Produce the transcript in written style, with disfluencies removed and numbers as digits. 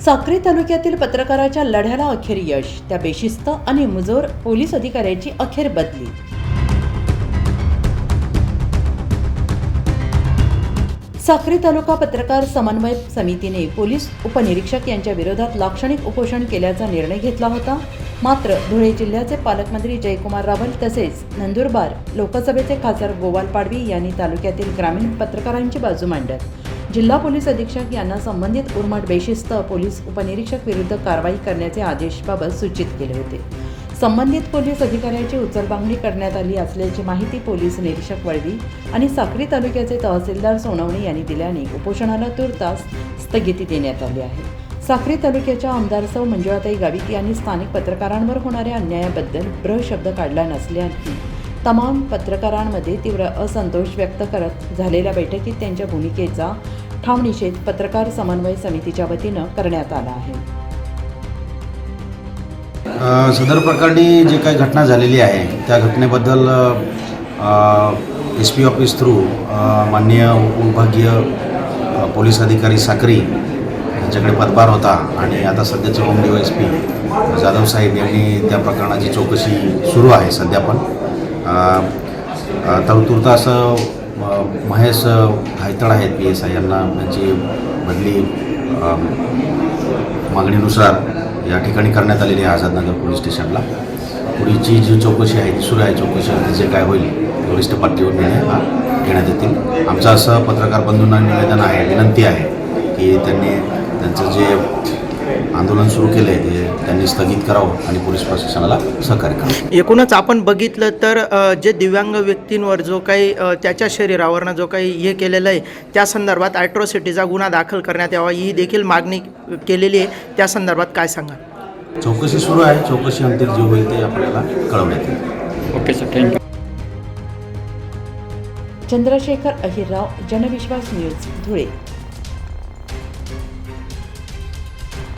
साक्री तालुक्यातील पत्रकाराच्या लढ्याला अखेर यश, त्या बेशिस्त आणि मुजोर पोलीस अधिकाऱ्याची अखेर बदली। साक्री तालुका पत्रकार समन्वय समितीने पोलीस उपनिरीक्षक यांच्या विरोधात लाक्षणिक उपोषण केल्याचा निर्णय घेतला होता। मात्र धुळे जिल्ह्याचे पालकमंत्री जयकुमार रावल तसेच नंदुरबार लोकसभेचे खासदार गोवाल पाडवी यांनी तालुक्यातील ग्रामीण पत्रकारांची बाजू मांडत जिल्हा पोलीस अधीक्षक यांना संबंधित उर्मट बेशिस्त पोलीस उपनिरीक्षक विरुद्ध कारवाई करण्याचे आदेशाबाबत सूचित केले होते। संबंधित पोलीस अधिकाऱ्याची उचलबांगडी करण्यात आली असल्याची माहिती पोलीस निरीक्षक वळवी आणि साक्री तालुक्याचे तहसीलदार सोनवणे यांनी दिल्याने उपोषणाला तुर्तास स्थगिती देण्यात आली आहे। साक्री तालुक्याच्या आमदार सौ मंजुळाताई गावित यांनी स्थानिक पत्रकारांवर होणाऱ्या अन्यायाबद्दल ब्रशब्द काढला नसल्याने तमाम पत्रकारांमध्ये तीव्र असंतोष व्यक्त करत झालेल्या बैठकीत त्यांच्या भूमिकेचा ठाम निषेध पत्रकार समन्वय समितीच्या वतीनं करण्यात आला आहे। सदर प्रकरणी जे काही घटना झालेली आहे त्या घटनेबद्दल SP ऑफिस थ्रू माननीय उपविभागीय पोलीस अधिकारी साक्री यांच्याकडे पदभार होता आणि आता सध्याचे होम DYSP जाधव साहेब यांनी त्या प्रकरणाची चौकशी सुरू आहे। सध्या पण तूर्त असं महेश हायतड आहेत PSI यांना त्यांची बदली मागणीनुसार या ठिकाणी करण्यात आलेली आहे आझादनगर पोलीस स्टेशनला। पुढीची जी चौकशी आहे ती सुरू आहे। चौकशीमध्ये जे काय होईल वरिष्ठ पातळीवर निर्णय घेण्यात येतील। आमचं असं पत्रकार बंधूंना निवेदन आहे, विनंती आहे की त्यांचं जे आंदोलन सुरू केलं आहे ते त्यांनी स्थगित करावं आणि पोलीस प्रशासनाला सहकार्य करावं। एकूणच आपण बघितलं तर जे दिव्यांग व्यक्तींवर जो काही त्याच्या शरीरावरनं जो काही हे केलेलं आहे त्या संदर्भात ॲट्रॉसिटीचा गुन्हा दाखल करण्यात यावा ही देखील मागणी केलेली आहे। त्या संदर्भात काय सांगा? चौकशी सुरू आहे। चौकशी अंतिम जे होईल ते आपल्याला कळवण्यात येईल। Okay sir, thank you. Chandrashekhar Ahirrao, Janvishwas news, Dhule.